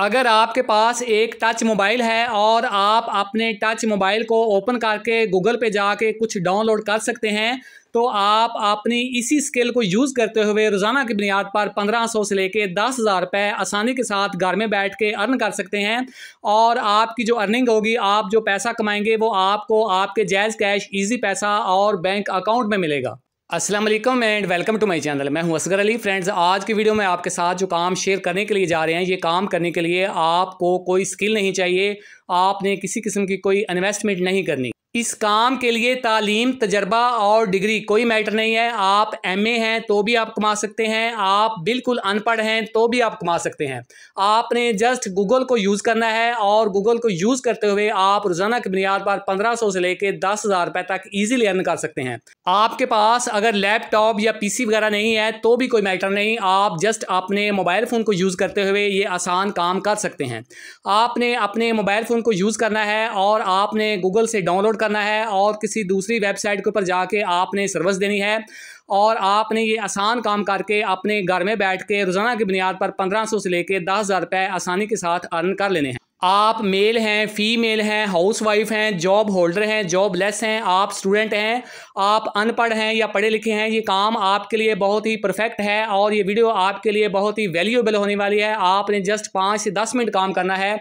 अगर आपके पास एक टच मोबाइल है और आप अपने टच मोबाइल को ओपन करके गूगल पे जाके कुछ डाउनलोड कर सकते हैं, तो आप अपनी इसी स्किल को यूज़ करते हुए रोज़ाना की बुनियाद पर 1500 से लेके 10,000 रुपये आसानी के साथ घर में बैठ के अर्न कर सकते हैं। और आपकी जो अर्निंग होगी, आप जो पैसा कमाएंगे, वो आपको आपके जायज़ कैश, ईजी पैसा और बैंक अकाउंट में मिलेगा। अस्सलाम वालेकुम and welcome to my channel. मैं हूं असगर अली। फ्रेंड्स, आज की वीडियो में आपके साथ जो काम शेयर करने के लिए जा रहे हैं, ये काम करने के लिए आपको कोई स्किल नहीं चाहिए, आपने किसी किस्म की कोई इन्वेस्टमेंट नहीं करनी। इस काम के लिए तालीम, तजर्बा और डिग्री कोई मैटर नहीं है। आप एमए हैं तो भी आप कमा सकते हैं, आप बिल्कुल अनपढ़ हैं तो भी आप कमा सकते हैं। आपने जस्ट गूगल को यूज़ करना है और गूगल को यूज़ करते हुए आप रोज़ाना की बुनियाद पर 1500 से लेकर 10,000 रुपये तक ईजिली अर्न कर सकते हैं। आपके पास अगर लैपटॉप या पीसी वगैरह नहीं है तो भी कोई मैटर नहीं, आप जस्ट अपने मोबाइल फ़ोन को यूज़ करते हुए ये आसान काम कर सकते हैं। आपने अपने मोबाइल फ़ोन को यूज़ करना है और आपने गूगल से डाउनलोड करना है और किसी दूसरी वेबसाइट के ऊपर जाके आपने सर्विस देनी है और आपने ये आसान काम करके अपने घर में बैठ के रोज़ाना की बुनियाद पर 1500 से लेकर 10,000 रुपये आसानी के साथ अर्न कर लेने हैं। आप मेल हैं, फीमेल हैं, हाउसवाइफ हैं, जॉब होल्डर हैं, जॉब लेस हैं, आप स्टूडेंट हैं, आप अनपढ़ हैं या पढ़े लिखे हैं, ये काम आपके लिए बहुत ही परफेक्ट है और ये वीडियो आपके लिए बहुत ही वैल्यूएबल होने वाली है। आपने जस्ट 5 से 10 मिनट काम करना है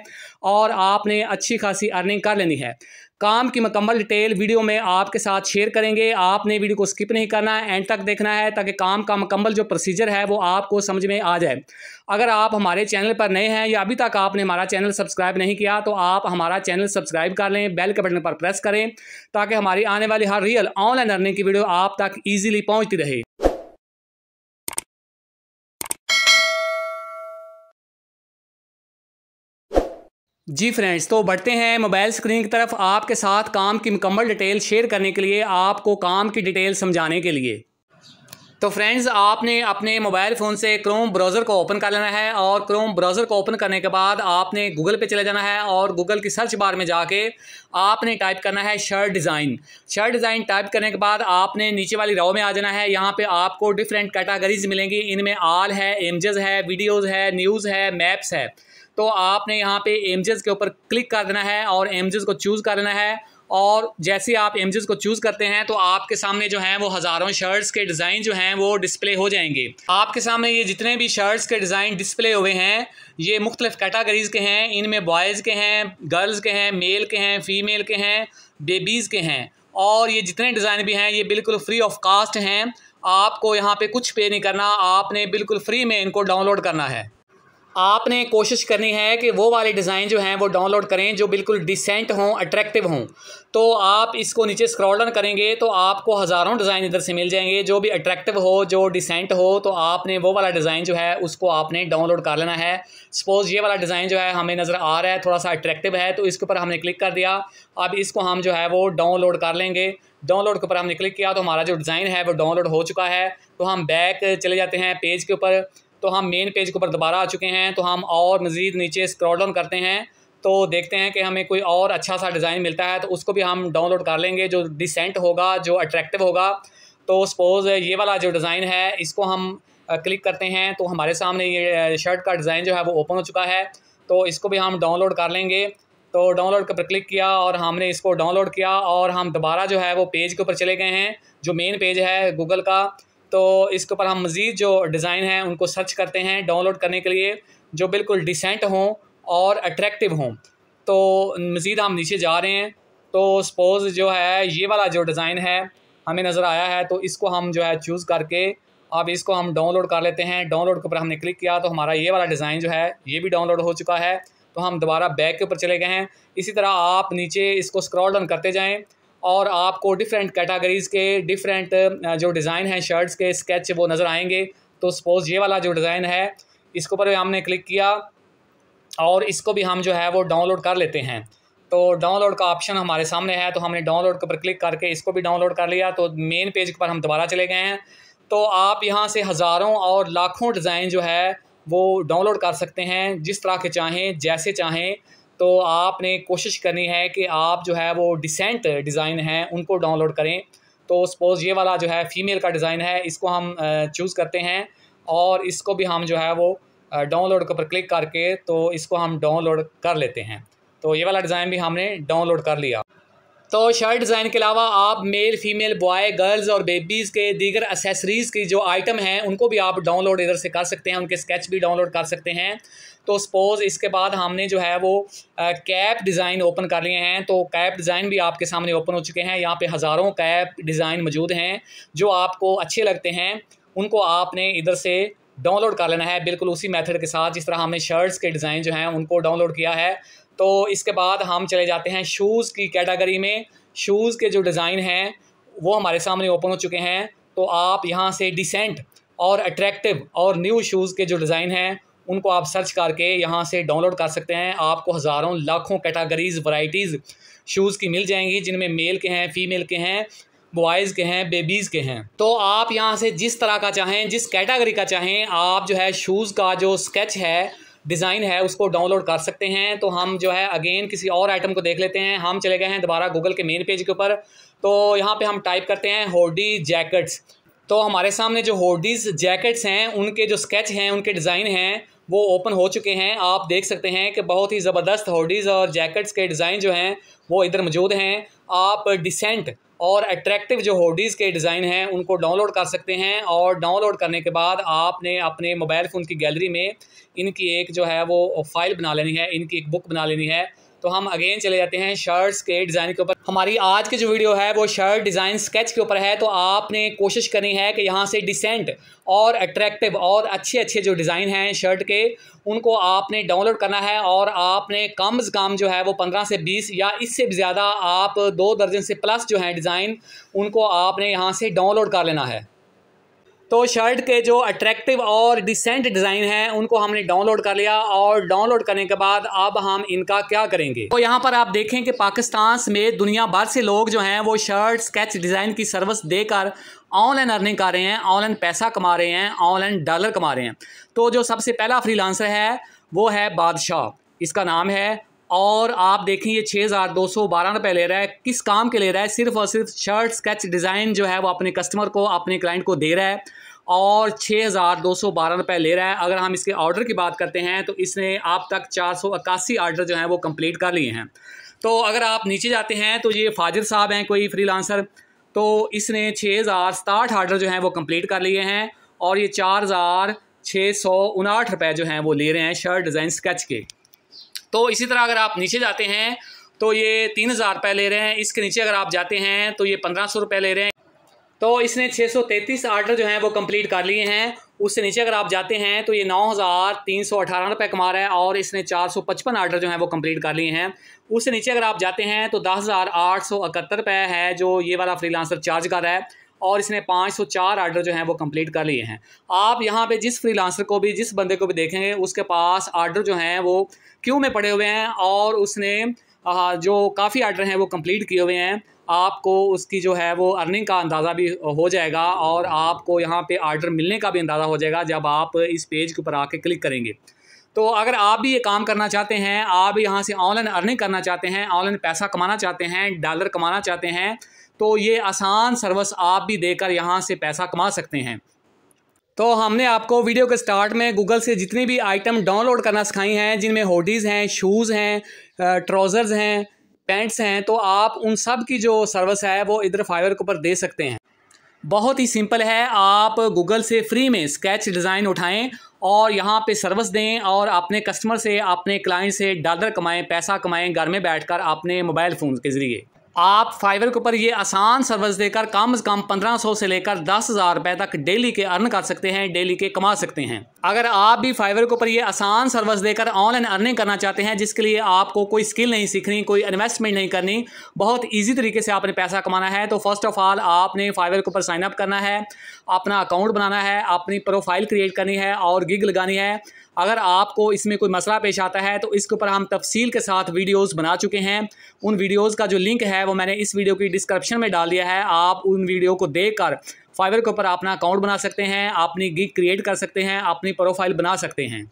और आपने अच्छी खासी अर्निंग कर लेनी है। काम की मुकम्मल डिटेल वीडियो में आपके साथ शेयर करेंगे। आपने वीडियो को स्किप नहीं करना है, एंड तक देखना है ताकि काम का मुकम्मल जो प्रोसीजर है वो आपको समझ में आ जाए। अगर आप हमारे चैनल पर नए हैं या अभी तक आपने हमारा चैनल सब्सक्राइब नहीं किया तो आप हमारा चैनल सब्सक्राइब कर लें, बेल के बटन पर प्रेस करें ताकि हमारी आने वाली हर रियल ऑनलाइन अर्निंग की वीडियो आप तक ईजिली पहुँचती रहे। जी फ्रेंड्स, तो बढ़ते हैं मोबाइल स्क्रीन की तरफ आपके साथ काम की मुकम्मल डिटेल शेयर करने के लिए, आपको काम की डिटेल समझाने के लिए। तो फ्रेंड्स, आपने अपने मोबाइल फ़ोन से क्रोम ब्राउज़र को ओपन कर लेना है और क्रोम ब्राउज़र को ओपन करने के बाद आपने गूगल पे चले जाना है और गूगल की सर्च बार में जाके आपने टाइप करना है shirt design. Shirt design type करने के बाद आपने नीचे वाली रो में आ जाना है। यहाँ पे आपको डिफरेंट कैटेगरीज मिलेंगी, इनमें आल है, इमेजेस है, वीडियोज़ है, न्यूज़ है, मैप्स है। तो आपने यहाँ पे इमेजेस के ऊपर क्लिक कर देना है और इमेजेस को चूज़ कर लेना है। और जैसे आप इमेजेस को चूज़ करते हैं तो आपके सामने जो हैं वो हज़ारों शर्ट्स के डिज़ाइन जो हैं वो डिस्प्ले हो जाएंगे। आपके सामने ये जितने भी शर्ट्स के डिज़ाइन डिस्प्ले हुए हैं, ये मुख्तलिफ़ कैटेगरीज़ के हैं। इनमें बॉयज़ के हैं, गर्ल्स के हैं, मेल के हैं, फ़ीमेल के हैं, बेबीज़ के हैं। और ये जितने डिज़ाइन भी हैं ये बिल्कुल फ्री ऑफ कास्ट हैं। आपको यहाँ पे कुछ पे नहीं करना, आपने बिल्कुल फ्री में इनको डाउनलोड करना है। आपने कोशिश करनी है कि वो वाले डिज़ाइन जो हैं वो डाउनलोड करें जो बिल्कुल डिसेंट हों, अट्रैक्टिव हों। तो आप इसको नीचे स्क्रॉल डाउन करेंगे तो आपको हज़ारों डिज़ाइन इधर से मिल जाएंगे जो भी अट्रैक्टिव हो, जो डिसेंट हो। तो आपने वो वाला डिज़ाइन जो है उसको आपने डाउनलोड कर लेना है। सपोज़ ये वाला डिज़ाइन जो है हमें नज़र आ रहा है, थोड़ा सा अट्रैक्टिव है, तो इसके ऊपर हमने क्लिक कर दिया। अब इसको हम जो है वो डाउनलोड कर लेंगे। डाउनलोड के ऊपर हमने क्लिक किया तो हमारा जो डिज़ाइन है वो डाउनलोड हो चुका है। तो हम बैक चले जाते हैं पेज के ऊपर, तो हम मेन पेज के ऊपर दोबारा आ चुके हैं। तो हम और मज़ीद नीचे स्क्रॉल डाउन करते हैं तो देखते हैं कि हमें कोई और अच्छा सा डिज़ाइन मिलता है, तो उसको भी हम डाउनलोड कर लेंगे जो डिसेंट होगा, जो अट्रैक्टिव होगा। तो सपोज़ ये वाला जो डिज़ाइन है इसको हम क्लिक करते हैं तो हमारे सामने ये शर्ट का डिज़ाइन जो है वो ओपन हो चुका है। तो इसको भी हम डाउनलोड कर लेंगे। तो डाउनलोड के ऊपर क्लिक किया और हमने इसको डाउनलोड किया और हम दोबारा जो है वो पेज के ऊपर चले गए हैं जो मेन पेज है गूगल का। तो इसके ऊपर हम मज़ीद जो डिज़ाइन हैं उनको सर्च करते हैं डाउनलोड करने के लिए जो बिल्कुल डिसेंट हों और अट्रैक्टिव हों। तो मज़ीद हम नीचे जा रहे हैं तो सपोज़ जो है ये वाला जो डिज़ाइन है हमें नज़र आया है, तो इसको हम जो है चूज़ करके अब इसको हम डाउनलोड कर लेते हैं। डाउनलोड के ऊपर हमने क्लिक किया तो हमारा ये वाला डिज़ाइन जो है ये भी डाउनलोड हो चुका है। तो हम दोबारा बैक के ऊपर चले गए हैं। इसी तरह आप नीचे इसको स्क्रॉल डाउन करते जाएँ और आपको डिफरेंट कैटेगरीज़ के डिफरेंट जो डिज़ाइन हैं शर्ट्स के स्केच वो नज़र आएंगे। तो सपोज़ ये वाला जो डिज़ाइन है इसके ऊपर हमने क्लिक किया और इसको भी हम जो है वो डाउनलोड कर लेते हैं। तो डाउनलोड का ऑप्शन हमारे सामने है तो हमने डाउनलोड के ऊपर क्लिक करके इसको भी डाउनलोड कर लिया। तो मेन पेज पर हम दोबारा चले गए हैं। तो आप यहाँ से हज़ारों और लाखों डिज़ाइन जो है वो डाउनलोड कर सकते हैं जिस तरह के चाहें, जैसे चाहें। तो आपने कोशिश करनी है कि आप जो है वो डिसेंट डिज़ाइन हैं उनको डाउनलोड करें। तो सपोज़ ये वाला जो है फ़ीमेल का डिज़ाइन है, इसको हम चूज़ करते हैं और इसको भी हम जो है वो डाउनलोड के ऊपर क्लिक करके तो इसको हम डाउनलोड कर लेते हैं। तो ये वाला डिज़ाइन भी हमने डाउनलोड कर लिया। तो शर्ट डिज़ाइन के अलावा आप मेल, फीमेल, बॉय, गर्ल्स और बेबीज़ के दीगर एसेसरीज़ की जो आइटम हैं उनको भी आप डाउनलोड इधर से कर सकते हैं, उनके स्केच भी डाउनलोड कर सकते हैं। तो सपोज़ इसके बाद हमने जो है वो कैप डिज़ाइन ओपन कर लिए हैं। तो कैप डिज़ाइन भी आपके सामने ओपन हो चुके हैं। यहाँ पे हज़ारों कैप डिज़ाइन मौजूद हैं जो आपको अच्छे लगते हैं, उनको आपने इधर से डाउनलोड कर लेना है, बिल्कुल उसी मेथड के साथ जिस तरह हमने शर्ट्स के डिज़ाइन जो हैं उनको डाउनलोड किया है। तो इसके बाद हम चले जाते हैं शूज़ की कैटेगरी में। शूज़ के जो डिज़ाइन हैं वो हमारे सामने ओपन हो चुके हैं। तो आप यहाँ से डिसेंट और अट्रैक्टिव और न्यू शूज़ के जो डिज़ाइन हैं उनको आप सर्च करके यहाँ से डाउनलोड कर सकते हैं। आपको हज़ारों लाखों कैटेगरीज़, वैराइटीज़ शूज़ की मिल जाएंगी, जिनमें मेल के हैं, फीमेल के हैं, बॉयज़ के हैं, बेबीज़ के हैं। तो आप यहाँ से जिस तरह का चाहें, जिस कैटेगरी का चाहें, आप जो है शूज़ का जो स्केच है, डिज़ाइन है, उसको डाउनलोड कर सकते हैं। तो हम जो है अगेन किसी और आइटम को देख लेते हैं। हम चले गए हैं दोबारा गूगल के मेन पेज के ऊपर। तो यहाँ पे हम टाइप करते हैं हुडी जैकेट्स। तो हमारे सामने जो हुडीज़ जैकेट्स हैं उनके जो स्केच हैं, उनके डिज़ाइन हैं वो ओपन हो चुके हैं। आप देख सकते हैं कि बहुत ही ज़बरदस्त हुडीज़ और जैकेट्स के डिज़ाइन जो हैं वो इधर मौजूद हैं। आप डिसेंट और अट्रैक्टिव जो हुडीज़ के डिज़ाइन हैं उनको डाउनलोड कर सकते हैं, और डाउनलोड करने के बाद आपने अपने मोबाइल फ़ोन की गैलरी में इनकी एक जो है वो फ़ाइल बना लेनी है, इनकी एक बुक बना लेनी है। तो हम अगेन चले जाते हैं शर्ट्स के डिज़ाइन के ऊपर। हमारी आज की जो वीडियो है वो शर्ट डिज़ाइन स्केच के ऊपर है। तो आपने कोशिश करनी है कि यहाँ से डिसेंट और अट्रैक्टिव और अच्छे अच्छे जो डिज़ाइन हैं शर्ट के, उनको आपने डाउनलोड करना है, और आपने कम से कम जो है वो 15 से 20 या इससे भी ज़्यादा आप 2 दर्जन से प्लस जो हैं डिज़ाइन, उनको आपने यहाँ से डाउनलोड कर लेना है। तो शर्ट के जो अट्रैक्टिव और डिसेंट डिज़ाइन हैं उनको हमने डाउनलोड कर लिया, और डाउनलोड करने के बाद अब हम इनका क्या करेंगे। तो यहाँ पर आप देखें कि पाकिस्तान समेत दुनिया भर से लोग जो हैं वो शर्ट स्केच डिज़ाइन की सर्विस देकर ऑनलाइन अर्निंग कर रहे हैं, ऑनलाइन पैसा कमा रहे हैं, ऑनलाइन डॉलर कमा रहे हैं। तो जो सबसे पहला फ्रीलांसर है वो है बादशाह, इसका नाम है। और आप देखें ये 6,212 रुपये ले रहा है। किस काम के ले रहा है? सिर्फ़ और सिर्फ शर्ट स्केच डिज़ाइन जो है वो अपने कस्टमर को, अपने क्लाइंट को दे रहा है, और 6,212 रुपये ले रहा है। अगर हम इसके ऑर्डर की बात करते हैं तो इसने अब तक 481 ऑर्डर जो हैं वो कंप्लीट कर लिए हैं। तो अगर आप नीचे जाते हैं तो ये फाजिल साहब हैं कोई फ्रीलांसर, तो इसने 6,067 ऑर्डर जो हैं वो कंप्लीट कर लिए हैं, और ये 4,659 रुपये जो हैं वो ले रहे हैं शर्ट डिज़ाइन स्केच के। तो इसी तरह अगर आप नीचे जाते हैं तो ये 3,000 रुपये ले रहे हैं। इसके नीचे अगर आप जाते हैं तो ये 1,500 रुपये ले रहे हैं। तो इसने 633 ऑर्डर जो हैं वो कंप्लीट कर लिए हैं। उससे नीचे अगर आप जाते हैं तो ये 9,318 रुपये कमा रहा है, और इसने 455 ऑर्डर जो हैं वो कंप्लीट कर लिए हैं। उससे नीचे अगर आप जाते हैं तो 10,871 रुपये है जो ये वाला फ्रीलांसर चार्ज कर रहा है, और इसने 504 ऑर्डर जो हैं वो कंप्लीट कर लिए हैं। आप यहाँ पे जिस फ्रीलांसर को भी, जिस बंदे को भी देखेंगे उसके पास ऑर्डर जो हैं वो क्यू में पड़े हुए हैं, और उसने जो काफ़ी ऑर्डर हैं वो कंप्लीट किए हुए हैं। आपको उसकी जो है वो अर्निंग का अंदाज़ा भी हो जाएगा, और आपको यहाँ पे ऑर्डर मिलने का भी अंदाज़ा हो जाएगा जब आप इस पेज के ऊपर आके क्लिक करेंगे। तो अगर आप भी ये काम करना चाहते हैं, आप यहाँ से ऑनलाइन अर्निंग करना चाहते हैं, ऑनलाइन पैसा कमाना चाहते हैं, डॉलर कमाना चाहते हैं, तो ये आसान सर्विस आप भी देकर यहाँ से पैसा कमा सकते हैं। तो हमने आपको वीडियो के स्टार्ट में गूगल से जितनी भी आइटम डाउनलोड करना सिखाई हैं, जिनमें हुडीज़ हैं, शूज़ हैं, ट्राउज़र्स हैं, पैंट्स हैं, तो आप उन सब की जो सर्विस है वो इधर फाइवर के ऊपर दे सकते हैं। बहुत ही सिंपल है। आप गूगल से फ्री में स्केच डिज़ाइन उठाएं और यहाँ पे सर्विस दें, और अपने कस्टमर से, अपने क्लाइंट से डॉलर कमाएं, पैसा कमाएं घर में बैठकर अपने मोबाइल फ़ोन के ज़रिए। आप फाइवर के ऊपर ये आसान सर्विस देकर कम से कम 1500 से लेकर 10,000 रुपये तक डेली के अर्न कर सकते हैं, डेली के कमा सकते हैं। अगर आप भी फाइवर के ऊपर ये आसान सर्विस देकर ऑनलाइन अर्निंग करना चाहते हैं, जिसके लिए आपको कोई स्किल नहीं सीखनी, कोई इन्वेस्टमेंट नहीं करनी, बहुत ईजी तरीके से आपने पैसा कमाना है, तो फर्स्ट ऑफ ऑल आपने फाइवर के ऊपर साइन अप करना है, अपना अकाउंट बनाना है, अपनी प्रोफाइल क्रिएट करनी है और गिग लगानी है। अगर आपको इसमें कोई मसला पेश आता है तो इसके ऊपर हम तफसील के साथ वीडियोस बना चुके हैं। उन वीडियोस का जो लिंक है वो मैंने इस वीडियो की डिस्क्रिप्शन में डाल दिया है। आप उन वीडियो को देखकर फाइवर के ऊपर अपना अकाउंट बना सकते हैं, अपनी गिग क्रिएट कर सकते हैं, अपनी प्रोफाइल बना सकते हैं।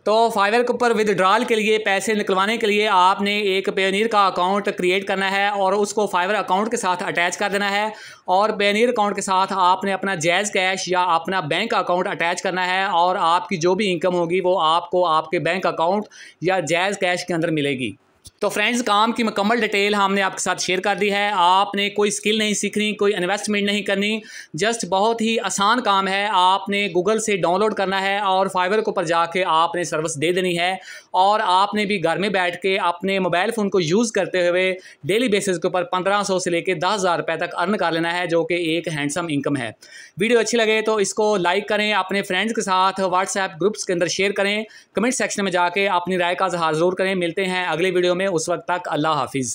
तो फाइवर के ऊपर विदड्रॉल के लिए, पैसे निकलवाने के लिए आपने एक पेयोनियर का अकाउंट क्रिएट करना है और उसको फाइवर अकाउंट के साथ अटैच कर देना है। और पेयोनियर अकाउंट के साथ आपने अपना जैज़ कैश या अपना बैंक अकाउंट अटैच करना है और आपकी जो भी इनकम होगी वो आपको आपके बैंक अकाउंट या जैज़ कैश के अंदर मिलेगी। तो फ्रेंड्स, काम की मुकम्मल डिटेल हमने आपके साथ शेयर कर दी है। आपने कोई स्किल नहीं सीखनी, कोई इन्वेस्टमेंट नहीं करनी, जस्ट बहुत ही आसान काम है। आपने गूगल से डाउनलोड करना है और फाइवर के ऊपर जाके आपने सर्विस दे देनी है और आपने भी घर में बैठ के अपने मोबाइल फ़ोन को यूज़ करते हुए डेली बेसिस के ऊपर 1500 से लेकर 10,000 रुपये तक अर्न कर लेना है, जो कि एक हैंडसम इनकम है। वीडियो अच्छी लगे तो इसको लाइक करें, अपने फ्रेंड्स के साथ व्हाट्सएप ग्रुप्स के अंदर शेयर करें, कमेंट सेक्शन में जाके अपनी राय का इज़हार ज़रूर करें। मिलते हैं अगले वीडियो में, उस वक्त तक अल्लाह हाफिज़।